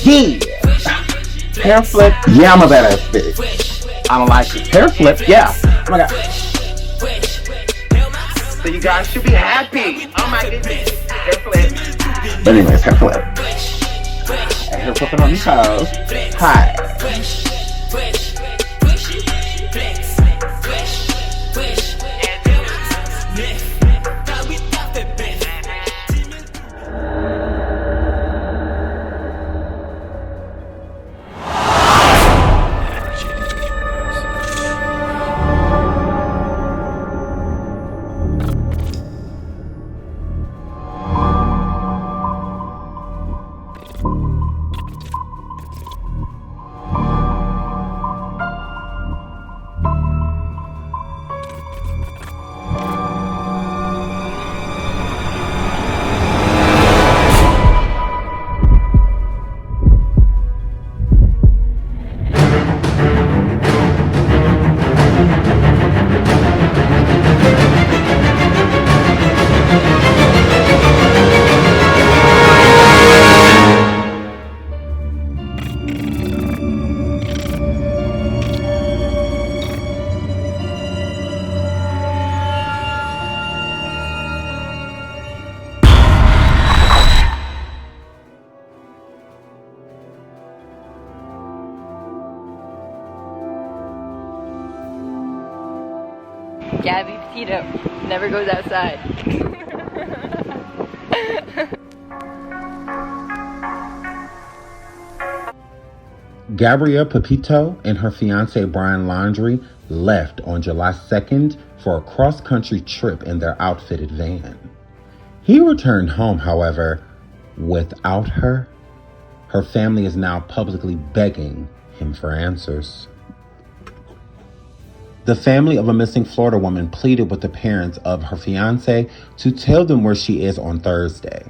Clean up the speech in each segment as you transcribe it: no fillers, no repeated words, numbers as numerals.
Yeah. Hair flip. Yeah, I'm a badass bitch. I don't like it. Hair flip. Yeah. Oh my god. So you guys should be happy. Oh my goodness. Hair flip. But anyways, hair flip. And hair flipping on these hoes. Hi. Gabby Petito never goes outside. Gabrielle Petito and her fiance Brian Laundrie left on July 2nd for a cross-country trip in their outfitted van. He returned home, however, without her. Her family is now publicly begging him for answers. The family of a missing Florida woman pleaded with the parents of her fiance to tell them where she is on Thursday,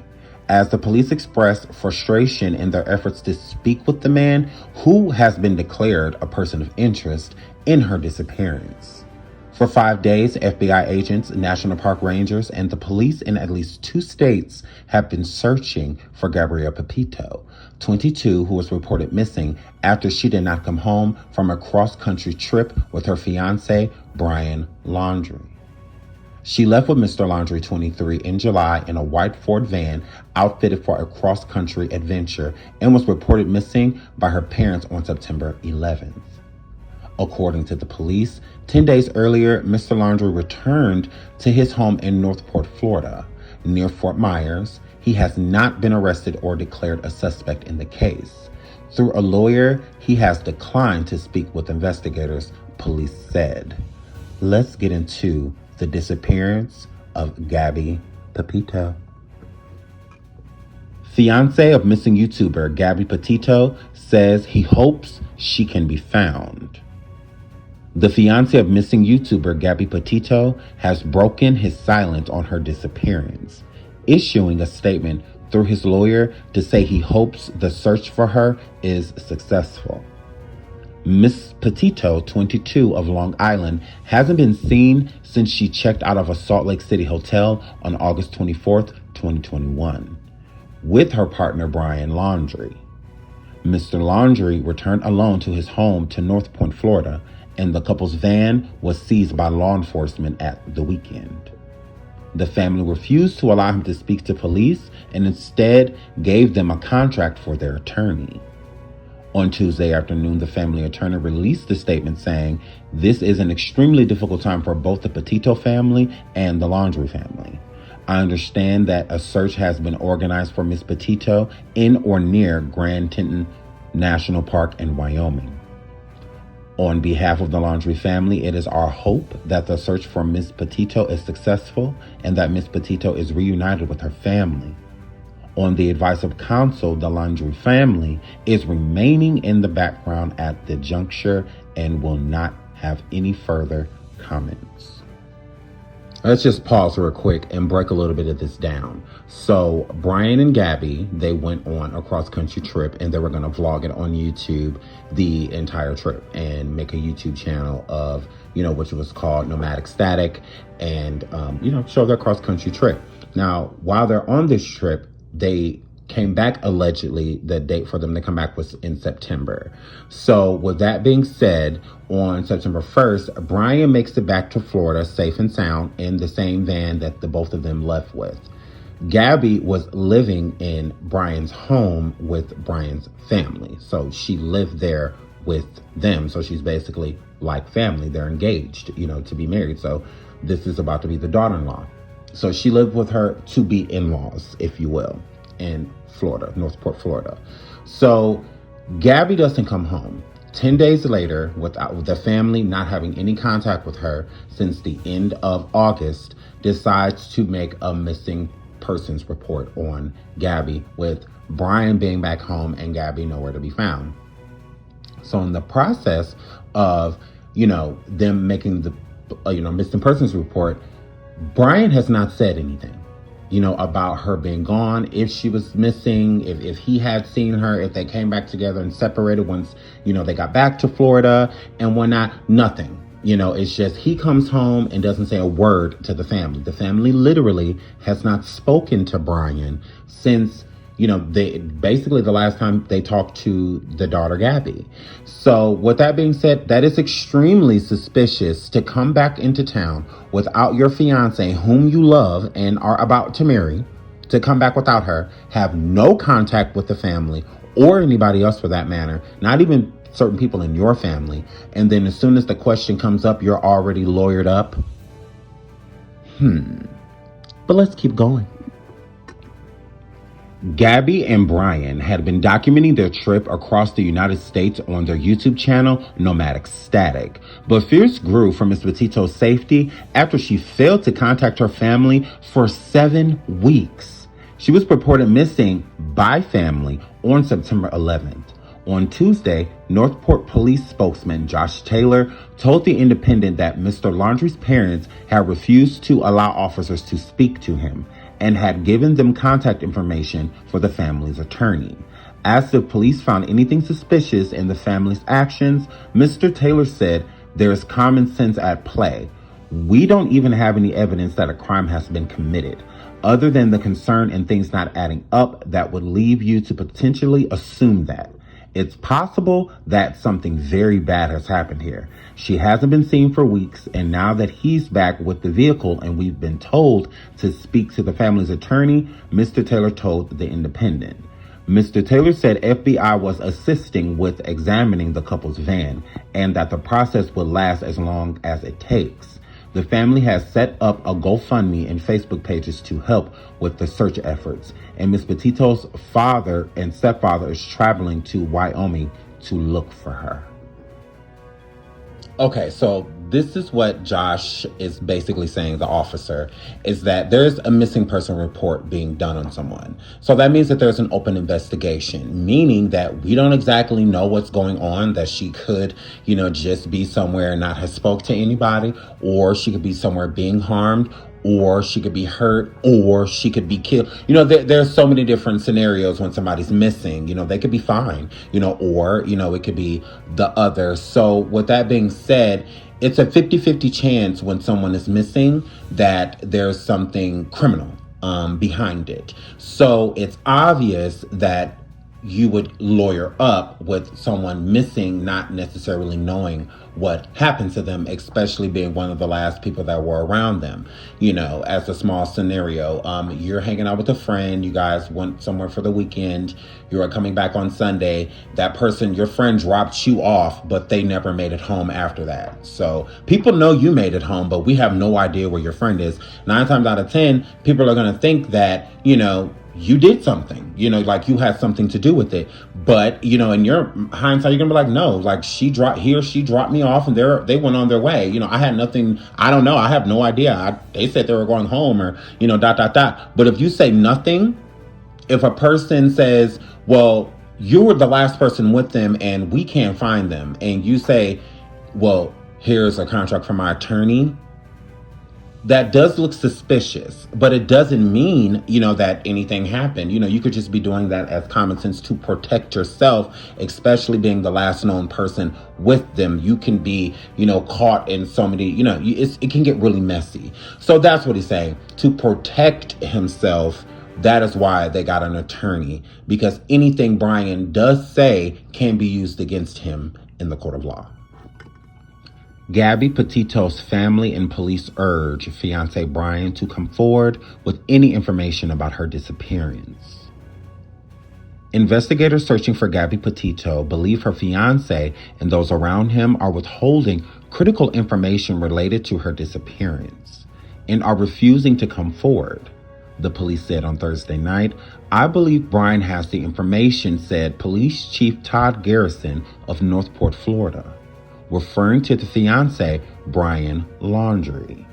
as the police expressed frustration in their efforts to speak with the man who has been declared a person of interest in her disappearance. For 5 days, FBI agents, National Park Rangers, and the police in at least 2 states have been searching for Gabrielle Petito, 22, who was reported missing after she did not come home from a cross-country trip with her fiancé, Brian Laundrie. She left with Mr. Laundrie, 23, in July in a white Ford van outfitted for a cross-country adventure and was reported missing by her parents on September 11th. According to the police, 10 days earlier, Mr. Laundrie returned to his home in Northport, Florida, near Fort Myers. He has not been arrested or declared a suspect in the case. Through a lawyer, he has declined to speak with investigators, police said. Let's get into the disappearance of Gabby Petito. Fiance of missing YouTuber Gabby Petito says he hopes she can be found. The fiance of missing YouTuber Gabby Petito has broken his silence on her disappearance, issuing a statement through his lawyer to say he hopes the search for her is successful. Miss Petito, 22, of Long Island, hasn't been seen since she checked out of a Salt Lake City hotel on August 24th, 2021, with her partner Brian Laundrie. Mr. Laundrie returned alone to his home to North Point, Florida, and the couple's van was seized by law enforcement at the weekend. The family refused to allow him to speak to police and instead gave them a contract for their attorney. On Tuesday afternoon, the family attorney released a statement saying, "This is an extremely difficult time for both the Petito family and the Laundrie family. I understand that a search has been organized for Miss Petito in or near Grand Teton National Park in Wyoming. On behalf of the Laundrie family, it is our hope that the search for Miss Petito is successful and that Miss Petito is reunited with her family. On the advice of counsel, the Laundrie family is remaining in the background at the juncture and will not have any further comments." Let's just pause real quick and break a little bit of this down. So Brian and Gabby, they went on a cross-country trip and they were going to vlog it on YouTube the entire trip and make a YouTube channel of, which was called Nomadic Static and, show their cross-country trip. Now, while they're on this trip, they came back, allegedly, the date for them to come back was in September. So with that being said, on September 1st, Brian makes it back to Florida safe and sound in the same van that the both of them left with. Gabby was living in Brian's home with Brian's family. So she lived there with them. So she's basically like family. They're engaged, to be married. So this is about to be the daughter-in-law. So she lived with her to-be in-laws, if you will, in Florida, Northport, Florida. So Gabby doesn't come home. 10 days later, without the family not having any contact with her since the end of August, decides to make a missing persons report on Gabby, with Brian being back home and Gabby nowhere to be found. So in the process of, them making the, missing persons report, Brian has not said anything, about her being gone, if she was missing, if he had seen her, if they came back together and separated once, they got back to Florida and whatnot. Nothing. It's just he comes home and doesn't say a word to the family. The family literally has not spoken to Brian since, they basically the last time they talked to the daughter, Gabby. So with that being said, that is extremely suspicious to come back into town without your fiance, whom you love and are about to marry, to come back without her, have no contact with the family or anybody else for that matter, not even certain people in your family, and then as soon as the question comes up, you're already lawyered up. But let's keep going. Gabby and Brian had been documenting their trip across the United States on their YouTube channel, Nomadic Static. But fears grew for Ms. Petito's safety after she failed to contact her family for 7 weeks. She was reported missing by family on September 11th. On Tuesday, Northport Police spokesman Josh Taylor told The Independent that Mr. Laundrie's parents had refused to allow officers to speak to him and had given them contact information for the family's attorney. Asked if police found anything suspicious in the family's actions, Mr. Taylor said, "There is common sense at play. We don't even have any evidence that a crime has been committed, other than the concern and things not adding up that would leave you to potentially assume that. It's possible that something very bad has happened here. She hasn't been seen for weeks, and now that he's back with the vehicle and we've been told to speak to the family's attorney," Mr. Taylor told The Independent. Mr. Taylor said FBI was assisting with examining the couple's van and that the process would last as long as it takes. The family has set up a GoFundMe and Facebook pages to help with the search efforts, and Ms. Petito's father and stepfather is traveling to Wyoming to look for her. Okay, so this is what Josh is basically saying, the officer, is that there's a missing person report being done on someone. So that means that there's an open investigation, meaning that we don't exactly know what's going on, that she could, just be somewhere and not have spoke to anybody, or she could be somewhere being harmed, or she could be hurt, or she could be killed. There's so many different scenarios when somebody's missing. They could be fine, or, it could be the other. So with that being said, it's a 50-50 chance when someone is missing that there's something criminal behind it. So it's obvious that you would lawyer up with someone missing, not necessarily knowing what happened to them, especially being one of the last people that were around them. As a small scenario, you're hanging out with a friend, you guys went somewhere for the weekend, you are coming back on Sunday, that person, your friend, dropped you off, but they never made it home after that. So people know you made it home, but we have no idea where your friend is. 9 times out of 10, people are going to think that, you did something, like you had something to do with it. But, in your hindsight, you're gonna be like, no, like she dropped me off and they went on their way. I had nothing. I don't know. I have no idea. They said they were going home or, But if you say nothing, if a person says, well, you were the last person with them and we can't find them, and you say, well, here's a contract from my attorney, that does look suspicious, but it doesn't mean, that anything happened. You could just be doing that as common sense to protect yourself, especially being the last known person with them. You can be, caught in so many, it can get really messy. So that's what he's saying, to protect himself That is why they got an attorney, because anything Brian does say can be used against him in the court of law. Gabby Petito's family and police urge fiance Brian to come forward with any information about her disappearance. Investigators searching for Gabby Petito believe her fiance and those around him are withholding critical information related to her disappearance and are refusing to come forward. The police said on Thursday night, "I believe Brian has the information," said Police Chief Todd Garrison of Northport, Florida, referring to the fiance, Brian Laundrie.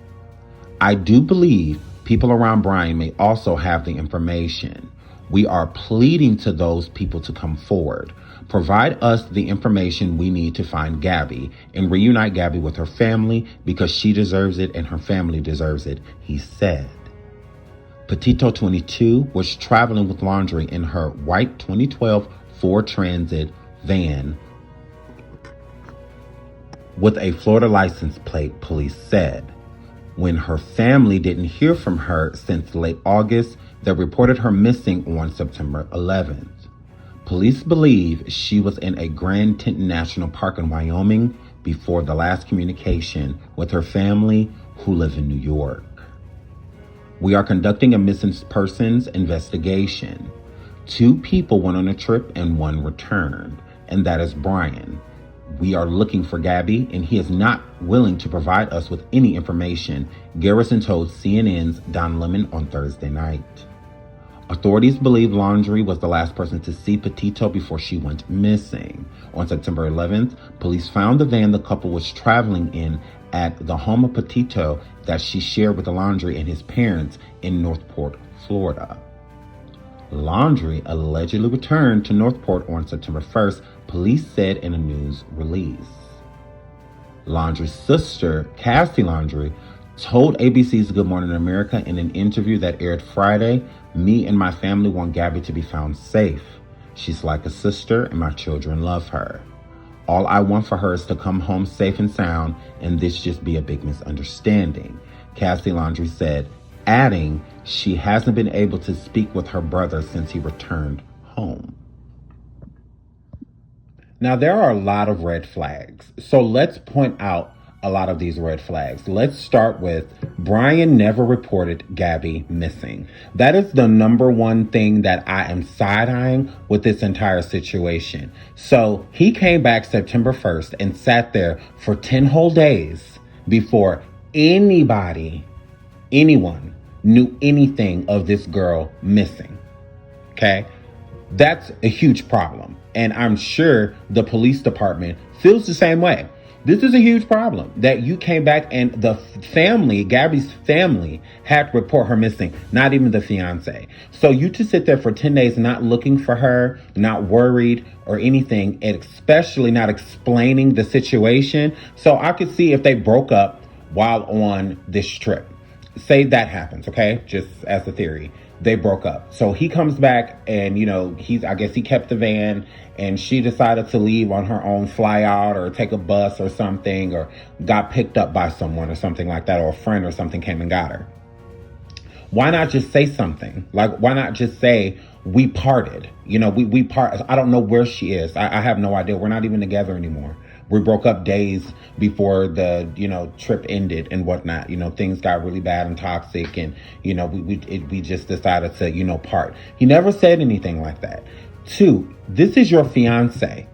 "I do believe people around Brian may also have the information. We are pleading to those people to come forward, provide us the information we need to find Gabby and reunite Gabby with her family because she deserves it and her family deserves it," he said. Petito, 22, was traveling with Laundrie in her white 2012 Ford Transit van with a Florida license plate, police said. When her family didn't hear from her since late August, they reported her missing on September 11th. Police believe she was in a Grand Teton National Park in Wyoming before the last communication with her family, who live in New York. "We are conducting a missing persons investigation. 2 people went on a trip and 1 returned, and that is Brian. We are looking for Gabby, and he is not willing to provide us with any information," Garrison told CNN's Don Lemon on Thursday night. Authorities believe Laundrie was the last person to see Petito before she went missing. On September 11th, police found the van the couple was traveling in at the home of Petito that she shared with Laundrie and his parents in Northport, Florida. Laundrie allegedly returned to Northport on September 1st, police said in a news release. Laundrie's sister, Cassie Laundrie, told ABC's Good Morning America in an interview that aired Friday, "Me and my family want Gabby to be found safe. She's like a sister and my children love her. All I want for her is to come home safe and sound and this just be a big misunderstanding," Cassie Laundrie said, adding she hasn't been able to speak with her brother since he returned home. Now, there are a lot of red flags, so let's point out a lot of these red flags. Let's start with Brian never reported Gabby missing. That is the number one thing that I am side-eyeing with this entire situation. So he came back September 1st and sat there for 10 whole days before anyone knew anything of this girl missing. Okay? That's a huge problem. And I'm sure the police department feels the same way. This is a huge problem that you came back and the family, Gabby's family, had to report her missing, not even the fiance. So you to sit there for 10 days not looking for her, not worried or anything, and especially not explaining the situation. So I could see if they broke up while on this trip. Say that happens, okay? Just as a theory. They broke up. So he comes back and, I guess he kept the van and she decided to leave on her own, fly out or take a bus or something, or got picked up by someone or something like that, or a friend or something came and got her. Why not just say something? Like, why not just say, we parted? We part. I don't know where she is. I have no idea. We're not even together anymore. We broke up days before the, trip ended and whatnot. Things got really bad and toxic and, we just decided to, part. He never said anything like that. 2, this is your fiance.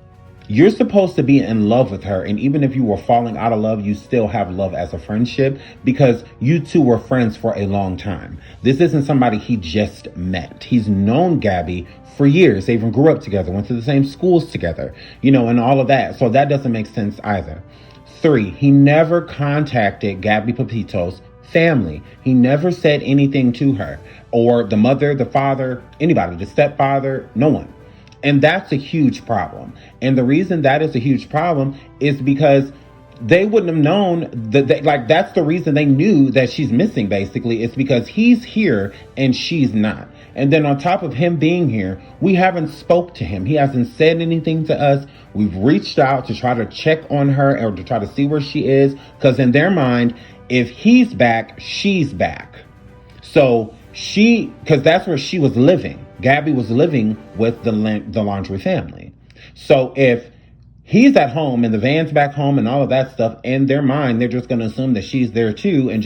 You're supposed to be in love with her. And even if you were falling out of love, you still have love as a friendship because you two were friends for a long time. This isn't somebody he just met. He's known Gabby for years. They even grew up together, went to the same schools together, and all of that. So that doesn't make sense either. 3, he never contacted Gabby Petito's family. He never said anything to her or the mother, the father, anybody, the stepfather, no one. And that's a huge problem. And the reason that is a huge problem is because they wouldn't have known that's the reason they knew that she's missing, basically. It's because he's here and she's not. And then on top of him being here, we haven't spoke to him. He hasn't said anything to us. We've reached out to try to check on her or to try to see where she is. Because in their mind, if he's back, she's back. So Because that's where she was living. Gabby was living with the Laundrie family. So if he's at home and the van's back home and all of that stuff, in their mind, they're just going to assume that she's there too and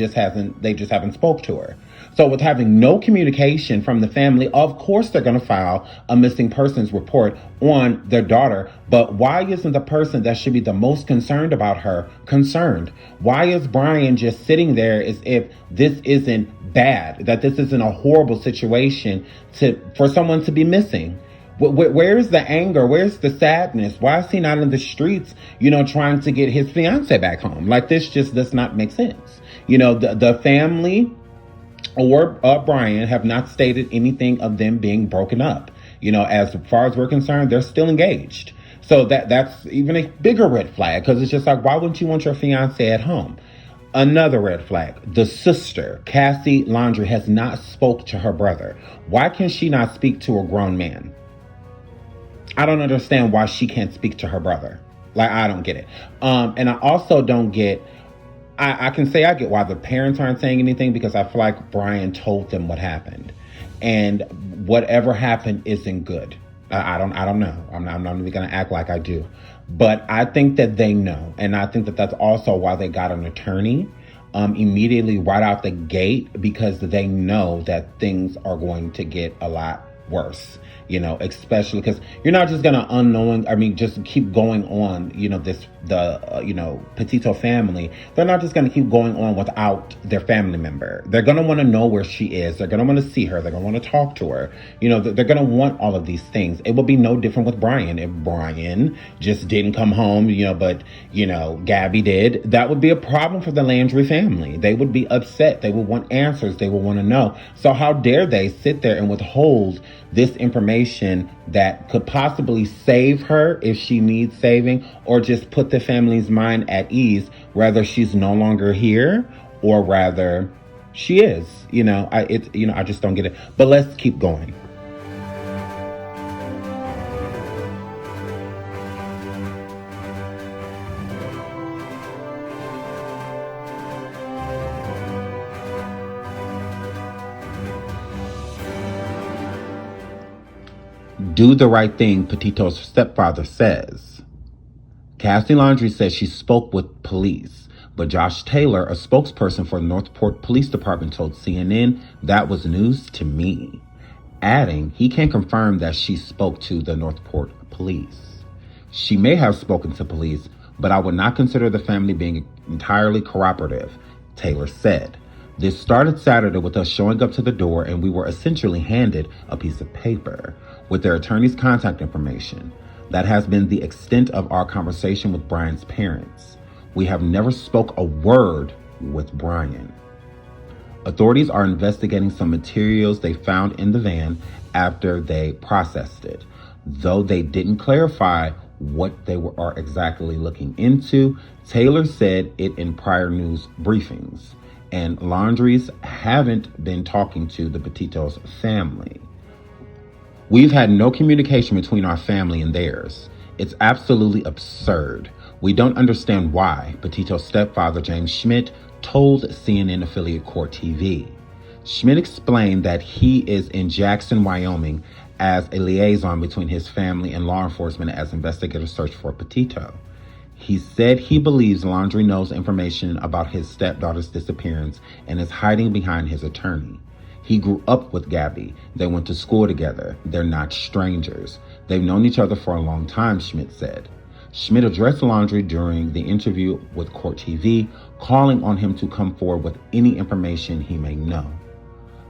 they just haven't spoke to her. So with having no communication from the family, of course they're going to file a missing persons report on their daughter. But why isn't the person that should be the most concerned about her concerned? Why is Brian just sitting there as if this isn't bad, that this isn't a horrible situation for someone to be missing? Where's the anger? Where's the sadness? Why is he not in the streets, trying to get his fiance back home? Like, this just does not make sense. The family or Brian have not stated anything of them being broken up. As far as we're concerned, they're still engaged. So that's even a bigger red flag, because it's just like, why wouldn't you want your fiance at home? Another red flag, the sister, Cassie Laundrie, has not spoke to her brother. Why can she not speak to a grown man? I don't understand why she can't speak to her brother. Like, I don't get it. And I also don't get, I can say I get why the parents aren't saying anything, because I feel like Brian told them what happened. And whatever happened isn't good. I don't know. I'm not even going to act like I do. But I think that they know. And I think that that's also why they got an attorney immediately right out the gate, because they know that things are going to get a lot worse. Especially because you're not just going to just keep going on, the Petito family. They're not just going to keep going on without their family member. They're going to want to know where she is. They're going to want to see her. They're going to want to talk to her. They're going to want all of these things. It will be no different with Brian. If Brian just didn't come home, but Gabby did, that would be a problem for the Laundrie family. They would be upset. They would want answers. They would want to know. So how dare they sit there and withhold this information that could possibly save her if she needs saving, or just put the family's mind at ease, whether she's no longer here or rather she is. I just don't get it. But let's keep going. Do the right thing, Petito's stepfather says. Cassie Laundrie says she spoke with police, but Josh Taylor, a spokesperson for the Northport Police Department, told CNN that was news to me, adding he can't confirm that she spoke to the Northport police. She may have spoken to police, but I would not consider the family being entirely cooperative, Taylor said. This started Saturday with us showing up to the door, and we were essentially handed a piece of paper with their attorney's contact information. That has been the extent of our conversation with Brian's parents. We have never spoke a word with Brian. Authorities are investigating some materials they found in the van after they processed it. Though they didn't clarify what they are exactly looking into, Taylor said it in prior news briefings. And Laundries haven't been talking to the Petito's family. We've had no communication between our family and theirs. It's absolutely absurd. We don't understand why, Petito's stepfather, James Schmidt, told CNN affiliate Court TV. Schmidt explained that he is in Jackson, Wyoming, as a liaison between his family and law enforcement as investigators search for Petito. He said he believes Laundrie knows information about his stepdaughter's disappearance and is hiding behind his attorney. He grew up with Gabby. They went to school together. They're not strangers. They've known each other for a long time, Schmidt said. Schmidt addressed Laundrie during the interview with Court TV, calling on him to come forward with any information he may know.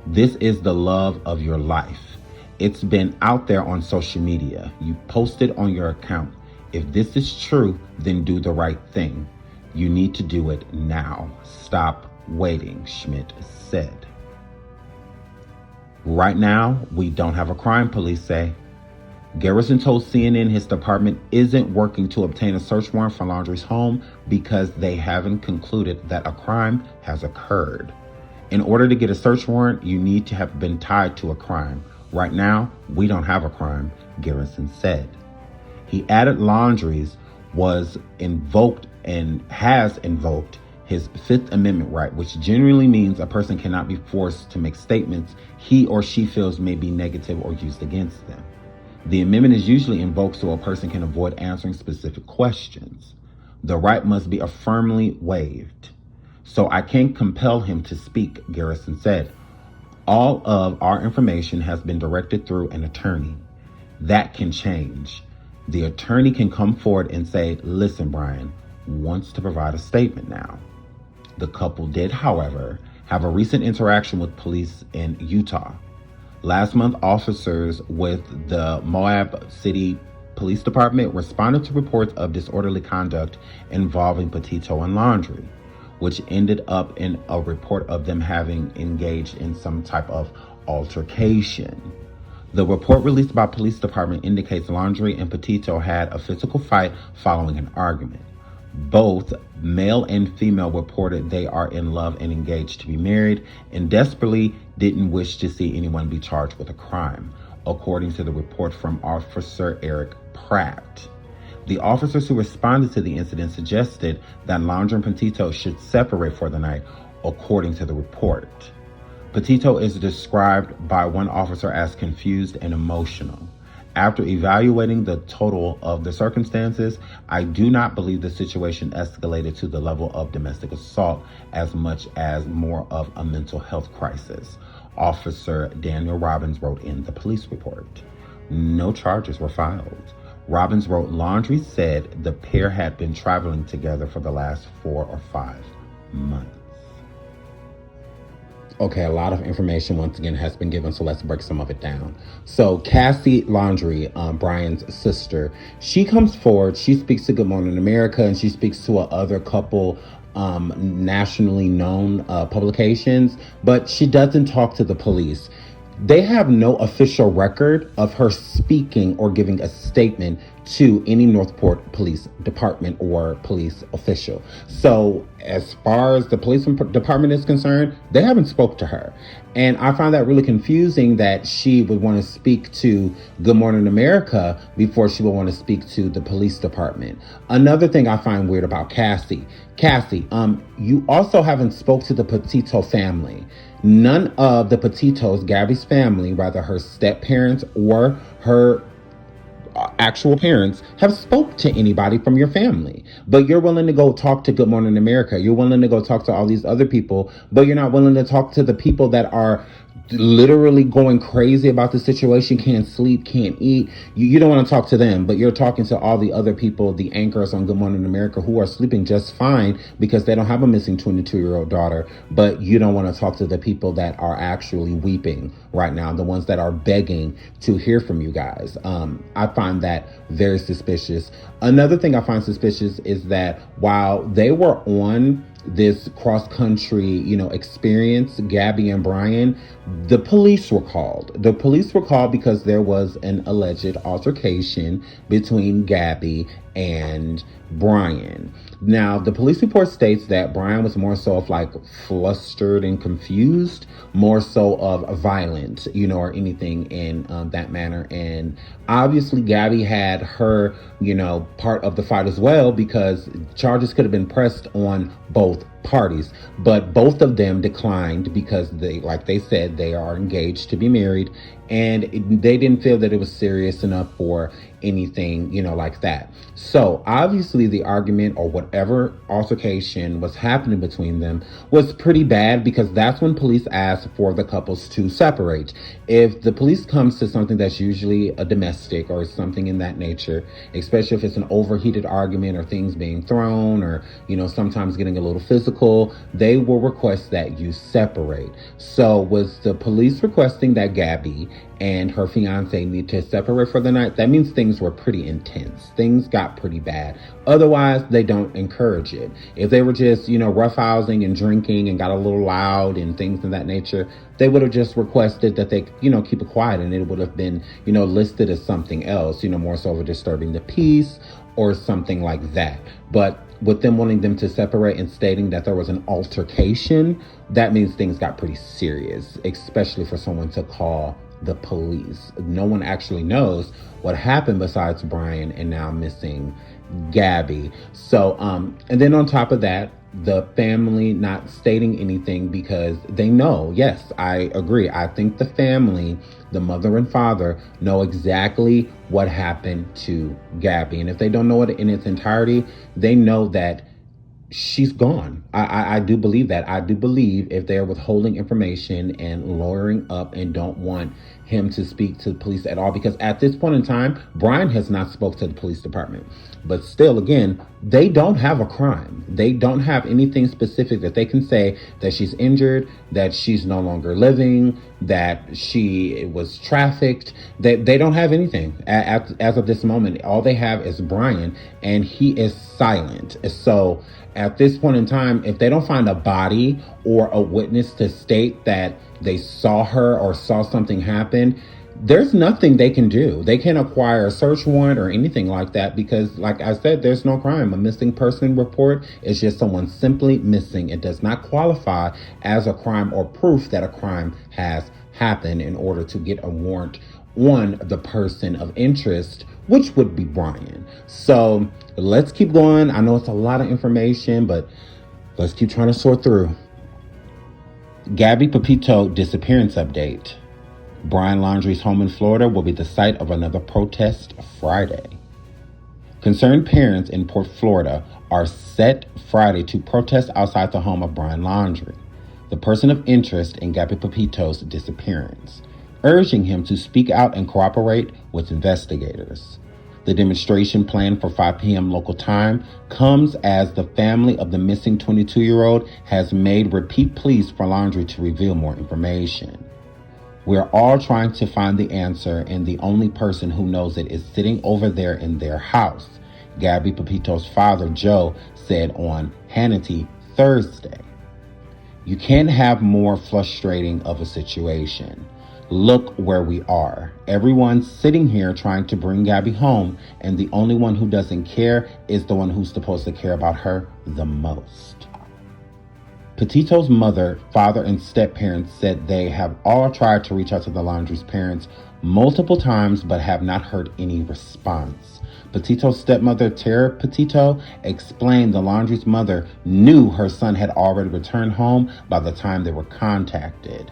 This is the love of your life. It's been out there on social media. You posted on your account. If this is true, then do the right thing. You need to do it now. Stop waiting, Schmidt said. Right now, we don't have a crime, police say. Garrison told CNN his department isn't working to obtain a search warrant for Laundrie's home because they haven't concluded that a crime has occurred. In order to get a search warrant, you need to have been tied to a crime. Right now, we don't have a crime, Garrison said. He added Laundrie's was invoked and has invoked his Fifth Amendment right, which generally means a person cannot be forced to make statements he or she feels may be negative or used against them. The amendment is usually invoked so a person can avoid answering specific questions. The right must be affirmably waived. So I can't compel him to speak, Garrison said. All of our information has been directed through an attorney. That can change. The attorney can come forward and say, listen, Brian wants to provide a statement now. The couple did, however, have a recent interaction with police in Utah. Last month, officers with the Moab City Police Department responded to reports of disorderly conduct involving Petito and Laundrie, which ended up in a report of them having engaged in some type of altercation. The report released by police department indicates Laundrie and Petito had a physical fight following an argument. Both male and female reported they are in love and engaged to be married and desperately didn't wish to see anyone be charged with a crime, according to the report from Officer Eric Pratt. The officers who responded to the incident suggested that Laundrie and Petito should separate for the night, according to the report. Petito is described by one officer as confused and emotional. After evaluating the total of the circumstances, I do not believe the situation escalated to the level of domestic assault as much as more of a mental health crisis, Officer Daniel Robbins wrote in the police report. No charges were filed. Robbins wrote, Laundrie said the pair had been traveling together for the last 4 or 5 months. Okay, a lot of information once again has been given, so let's break some of it down. So Cassie Laundrie, Brian's sister, she comes forward, she speaks to Good Morning America, and she speaks to other couple nationally known publications, but she doesn't talk to the police. They have no official record of her speaking or giving a statement to any Northport Police Department or police official. So as far as the police department is concerned, they haven't spoke to her. And I find that really confusing that she would want to speak to Good Morning America before she would want to speak to the police department. Another thing I find weird about Cassie, you also haven't spoke to the Petito family. None of the Petitos, Gabby's family, rather her step parents or her actual parents, have spoke to anybody from your family. But you're willing to go talk to Good Morning America. You're willing to go talk to all these other people, but you're not willing to talk to the people that are literally going crazy about the situation, can't sleep, can't eat. You don't want to talk to them, but you're talking to all the other people, the anchors on Good Morning America, who are sleeping just fine because they don't have a missing 22-year-old daughter. But you don't want to talk to the people that are actually weeping right now, the ones that are begging to hear from you guys. I find that very suspicious. Another thing I find suspicious is that while they were on this cross-country, experience, Gabby and Brian, the police were called. The police were called because there was an alleged altercation between Gabby and Brian. Now, the police report states that Brian was more so of like flustered and confused, more so of violent, or anything in that manner. And obviously Gabby had her, part of the fight as well, because charges could have been pressed on both parties, but both of them declined because they said they are engaged to be married, and they didn't feel that it was serious enough for anything, like that. So obviously the argument or whatever altercation was happening between them was pretty bad, because that's when police asked for the couples to separate. If the police comes to something that's usually a domestic or something in that nature, especially if it's an overheated argument or things being thrown or, sometimes getting a little physical, they will request that you separate. So was the police requesting that Gabby and her fiance need to separate for the night? That means things were pretty intense. Things got pretty bad. Otherwise, they don't encourage it. If they were just, roughhousing and drinking and got a little loud and things of that nature, they would have just requested that they, keep it quiet, and it would have been, listed as something else, more so of disturbing the peace or something like that. But with them wanting them to separate and stating that there was an altercation, that means things got pretty serious, especially for someone to call the police. No one actually knows what happened besides Brian and now missing Gabby. So, and then on top of that, the family not stating anything because they know. Yes, I agree. I think the family, the mother and father, know exactly what happened to Gabby. And if they don't know it in its entirety, they know that she's gone. I do believe that. I do believe if they're withholding information and lawyering up and don't want him to speak to the police at all, because at this point in time, Brian has not spoke to the police department. But still, again, they don't have a crime. They don't have anything specific that they can say that she's injured, that she's no longer living, that she was trafficked. They don't have anything as of this moment. All they have is Brian, and he is silent. So at this point in time, if they don't find a body or a witness to state that they saw her or saw something happen, there's nothing they can do. They can't acquire a search warrant or anything like that because, like I said, there's no crime. A missing person report is just someone simply missing. It does not qualify as a crime or proof that a crime has happened in order to get a warrant on the person of interest, which would be Brian. So let's keep going. I know it's a lot of information, but let's keep trying to sort through. Gabby Petito disappearance update. Brian Laundrie's home in Florida will be the site of another protest Friday. Concerned parents in Port Florida are set Friday to protest outside the home of Brian Laundrie, the person of interest in Gabby Petito's disappearance, urging him to speak out and cooperate with investigators. The demonstration planned for 5 p.m. local time comes as the family of the missing 22-year-old has made repeat pleas for Laundrie to reveal more information. We're all trying to find the answer, and the only person who knows it is sitting over there in their house, Gabby Petito's father, Joe, said on Hannity Thursday. You can't have more frustrating of a situation. Look where we are. Everyone's sitting here trying to bring Gabby home, and the only one who doesn't care is the one who's supposed to care about her the most. Petito's mother, father, and step-parents said they have all tried to reach out to the Laundrie's parents multiple times but have not heard any response. Petito's stepmother, Tara Petito, explained the Laundrie's mother knew her son had already returned home by the time they were contacted.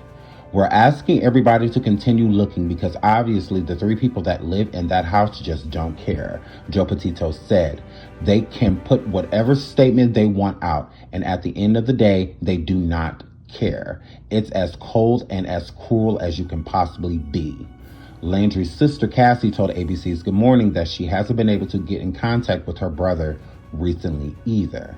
We're asking everybody to continue looking because obviously the 3 people that live in that house just don't care, Joe Petito said. They can put whatever statement they want out, and at the end of the day, they do not care. It's as cold and as cruel as you can possibly be. Landry's sister, Cassie, told ABC's Good Morning that she hasn't been able to get in contact with her brother recently either.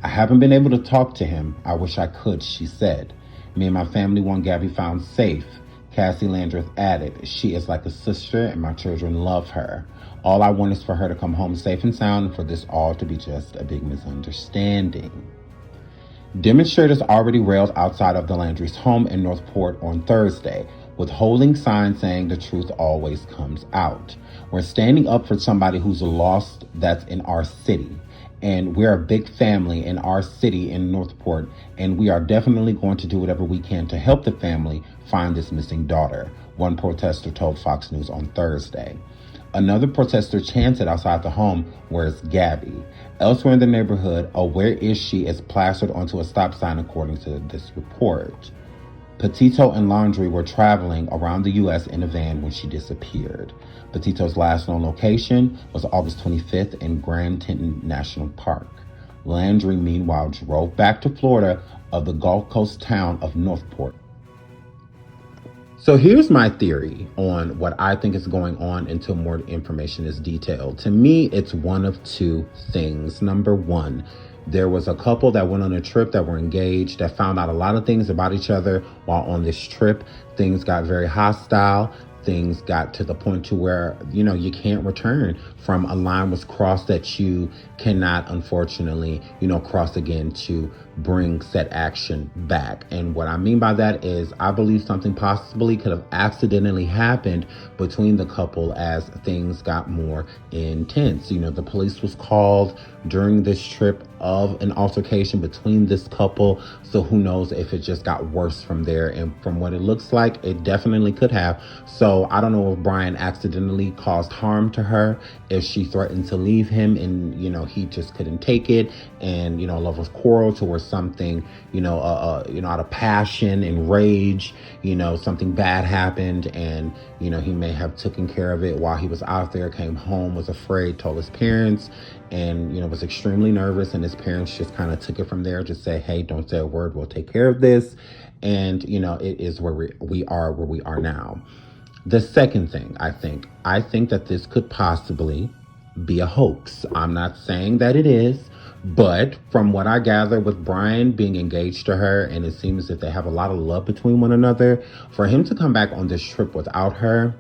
I haven't been able to talk to him. I wish I could, she said. Me and my family want Gabby found safe, Cassie Landreth added. She is like a sister and my children love her. All I want is for her to come home safe and sound and for this all to be just a big misunderstanding. Demonstrators already railed outside of the Landry's home in Northport on Thursday, with holding signs saying the truth always comes out. We're standing up for somebody who's lost that's in our city. And we're a big family in our city in Northport, and we are definitely going to do whatever we can to help the family find this missing daughter, one protester told Fox News on Thursday. Another protester chanted outside the home, "Where's Gabby?" Elsewhere in the neighborhood, a "Where is she?" is plastered onto a stop sign according to this report. Petito and Laundrie were traveling around the U.S. in a van when she disappeared. Petito's last known location was August 25th in Grand Teton National Park. Laundrie, meanwhile, drove back to Florida of the Gulf Coast town of Northport. So here's my theory on what I think is going on until more information is detailed. To me, it's one of 2 things. Number 1, there was a couple that went on a trip that were engaged that found out a lot of things about each other while on this trip. Things got very hostile. Things got to the point to where, you can't return from. A line was crossed that you cannot, unfortunately, cross again to bring said action back. And what I mean by that is I believe something possibly could have accidentally happened between the couple as things got more intense. The police was called during this trip of an altercation between this couple. So who knows if it just got worse from there. And from what it looks like, it definitely could have. So I don't know if Brian accidentally caused harm to her, if she threatened to leave him and, he just couldn't take it. And, lovers quarrel towards something, out of passion and rage, something bad happened, and, he may have taken care of it while he was out there, came home, was afraid, told his parents, and, was extremely nervous. And his parents just kind of took it from there, just say, hey, don't say a word, we'll take care of this. And, it is where we are now. The second thing, I think that this could possibly be a hoax. I'm not saying that it is, but from what I gather with Brian being engaged to her, and it seems that they have a lot of love between one another, for him to come back on this trip without her,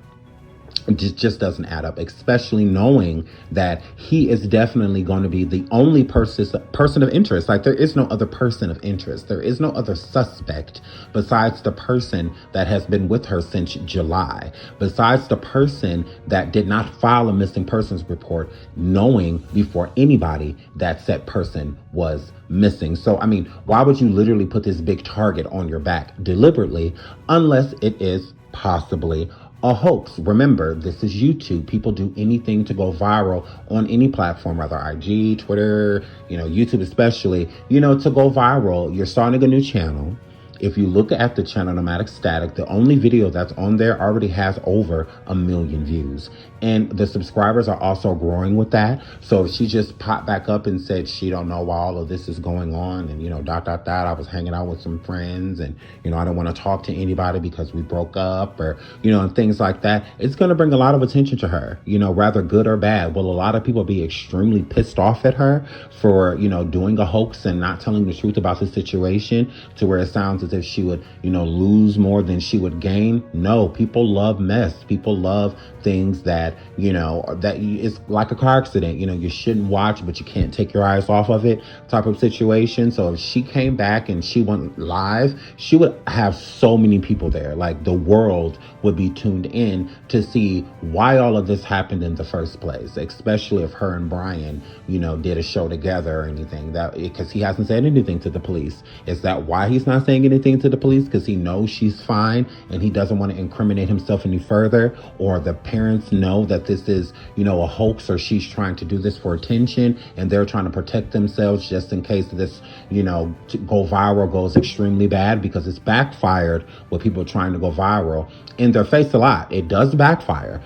it just doesn't add up, especially knowing that he is definitely going to be the only person of interest. Like, there is no other person of interest. There is no other suspect besides the person that has been with her since July, besides the person that did not file a missing persons report, knowing before anybody that said person was missing. So, why would you literally put this big target on your back deliberately, unless it is possibly a hoax? Remember, this is YouTube. People do anything to go viral on any platform, whether IG, Twitter, YouTube especially, to go viral. You're starting a new channel. If you look at the channel Nomadic Static, the only video that's on there already has over 1 million views. And the subscribers are also growing with that. So if she just popped back up and said she don't know why all of this is going on, and, I was hanging out with some friends, and, I don't want to talk to anybody because we broke up, or, and things like that, it's going to bring a lot of attention to her, rather good or bad. Will a lot of people be extremely pissed off at her for, doing a hoax and not telling the truth about the situation, to where it sounds as if she would, lose more than she would gain? No, people love mess. People love things that, that it's like a car accident, you shouldn't watch, but you can't take your eyes off of it type of situation. So if she came back and she went live, she would have so many people there. Like, the world would be tuned in to see why all of this happened in the first place, especially if her and Brian, did a show together or anything, because he hasn't said anything to the police. Is that why he's not saying anything to the police? Because he knows she's fine and he doesn't want to incriminate himself any further, or the parents know that this is, a hoax, or she's trying to do this for attention and they're trying to protect themselves just in case this, to go viral goes extremely bad, because it's backfired with people trying to go viral in their face a lot. It does backfire,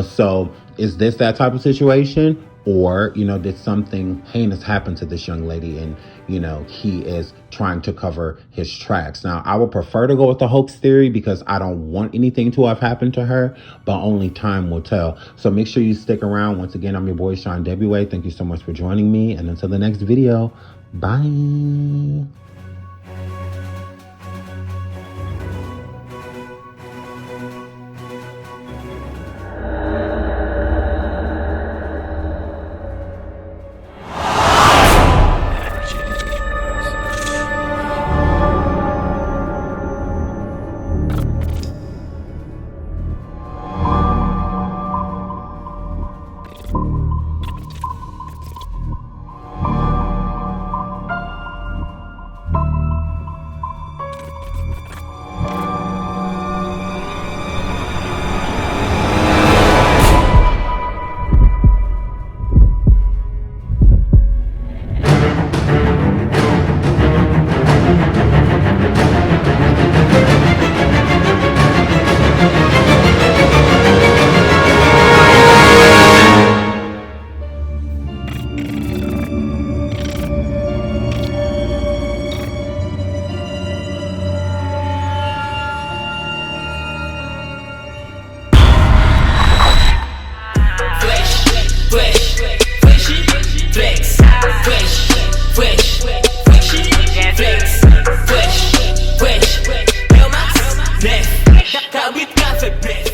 so is this that type of situation? Or, did something heinous happen to this young lady and, he is trying to cover his tracks? Now, I would prefer to go with the hoax theory because I don't want anything to have happened to her, but only time will tell. So make sure you stick around. Once again, I'm your boy, SeanDavieWay. Thank you so much for joining me. And until the next video, bye. Café,